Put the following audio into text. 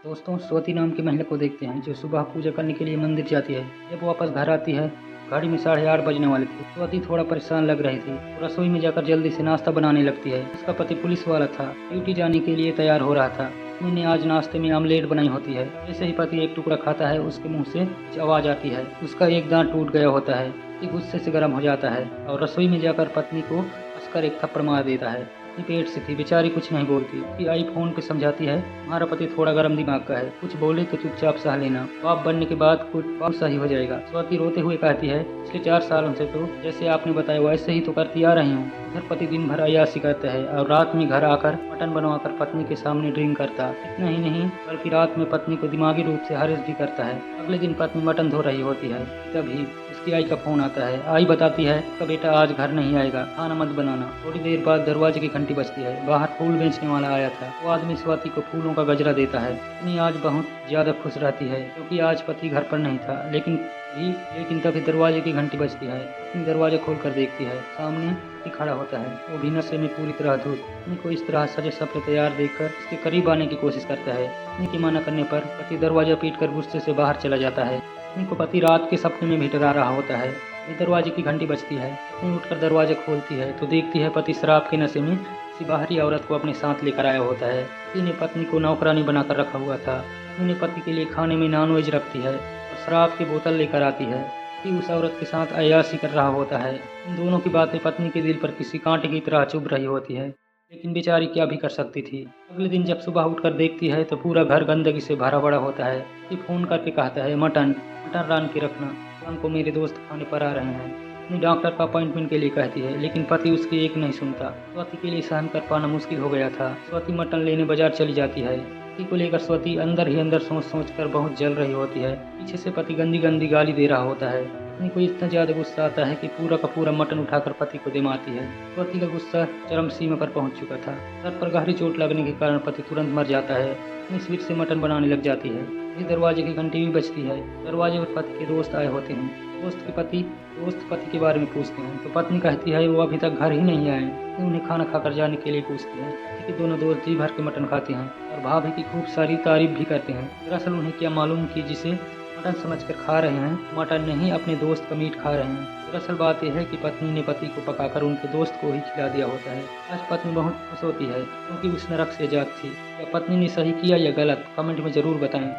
दोस्तों, स्वाति नाम की महिला को देखते हैं जो सुबह पूजा करने के लिए मंदिर जाती है। जब वापस घर आती है, घड़ी में 8:30 बजने वाले थे। स्वाति थोड़ा परेशान लग रही थी। वो रसोई में जाकर जल्दी से नाश्ता बनाने लगती है। उसका पति पुलिस वाला था, ड्यूटी जाने के लिए तैयार हो रहा था। उसने आज नाश्ते में आमलेट बनाई होती है। जैसे ही पति एक टुकड़ा खाता है, उसके मुंह से कुछ आवाज आती है। उसका एक दांत टूट गया होता है। पति गुस्से से गर्म हो जाता है और रसोई में जाकर पत्नी को कसकर एक थप्पड़ मार देता है। पत्नी पेट से थी, बेचारी कुछ नहीं बोलती। उसकी आई फोन पे समझाती है, तुम्हारा पति थोड़ा गर्म दिमाग का है, कुछ बोले तो चुपचाप सह लेना, बाप बनने के बाद कुछ बहुत सही हो जाएगा। स्वाति रोते हुए कहती है, पिछले 4 सालों से तो जैसे आपने बताया वैसे ही तो करती आ रही हूँ। उधर पति दिन भर अय्याशी करता है और रात में घर आकर मटन बनवाकर पत्नी के सामने ड्रिंक करता। इतना ही नहीं बल्कि रात में पत्नी को दिमागी रूप से हरेस भी करता है। अगले दिन पत्नी मटन धो रही होती है, तभी उसकी आई का फोन आता है। आई बताती है, उसका बेटा आज घर नहीं आएगा, खाना मत बनाना। थोड़ी देर बाद दरवाजे की घंटी बजती है। बाहर फूल बेचने वाला आया था। वो आदमी स्वाति को फूलों का गजरा देता है। पत्नी आज बहुत ज्यादा खुश रहती है क्योंकि आज पति घर पर नहीं था। लेकिन तभी दरवाजे की घंटी बजती है। पत्नी दरवाजा खोलकर देखती है, सामने पति खड़ा होता है। वो भी नशे में पूरी तरह धुत। पत्नी को इस तरह सजे सपने तैयार देखकर उसके करीब आने की कोशिश करता है। पत्नी की मना करने पर पति दरवाजा पीटकर गुस्से से बाहर चला जाता है। पत्नी को पति रात के सपने में भी डरा रहा होता है। फिर दरवाजे की घंटी बजती है। पत्नी उठकर दरवाजा खोलती है तो देखती है पति शराब के नशे में किसी बाहरी औरत को अपने साथ लेकर आया होता है। पति ने पत्नी को नौकरानी बनाकर रखा हुआ था। पत्नी ने पति के लिए खाने में नॉनवेज रखती है और शराब की बोतल लेकर आती है। पति उस औरत के साथ अय्याशी कर रहा होता है। इन दोनों की बातें पत्नी के दिल पर किसी कांटे की तरह चुभ रही होती है, लेकिन बेचारी क्या भी कर सकती थी। अगले दिन जब सुबह उठकर देखती है तो पूरा घर गंदगी से भरा पड़ा होता है। पति फोन करके कहता है, मटन रान के रखना, शाम को मेरे दोस्त खाने पर आ रहे हैं। अपनी डॉक्टर का अपॉइंटमेंट के लिए कहती है, लेकिन पति उसकी एक नहीं सुनता। स्वाति के लिए सहन कर पाना मुश्किल हो गया था। स्वाति मटन लेने बाजार चली जाती है। पति को लेकर स्वाति अंदर ही अंदर सोच कर बहुत जल रही होती है। पीछे से पति गंदी गंदी गाली दे रहा होता है। पत्नी को इतना ज्यादा गुस्सा आता है कि पूरा का पूरा मटन उठाकर पति को दे मारती है। स्वाति का गुस्सा चरम सीमा पर पहुंच चुका था। सर पर गहरी चोट लगने के कारण पति तुरंत मर जाता है। पत्नी स्वीट से मटन बनाने लग जाती है। फिर दरवाजे की घंटी भी बजती है। दरवाजे पर पति के दोस्त आए होते हैं। दोस्त पति के बारे में पूछते हैं तो पत्नी कहती है वो अभी तक घर ही नहीं आए। पत्नी उन्हें खाना खाकर जाने के लिए पूछती है। पति के दोनों दोस्त जी भर के मटन खाते हैं और भाभी की खूब सारी तारीफ भी करते हैं। दरअसल उन्हें क्या मालूम कि जिसे मटन समझकर खा रहे हैं, मटन नहीं अपने दोस्त का मीट खा रहे हैं। दरअसल बात यह है कि पत्नी ने पति को पकाकर उनके दोस्त को ही खिला दिया होता है। आज पत्नी बहुत खुश होती है क्योंकि उस नरक से आजाद थी। क्या पत्नी ने सही किया या गलत, कमेंट में जरूर बताएं।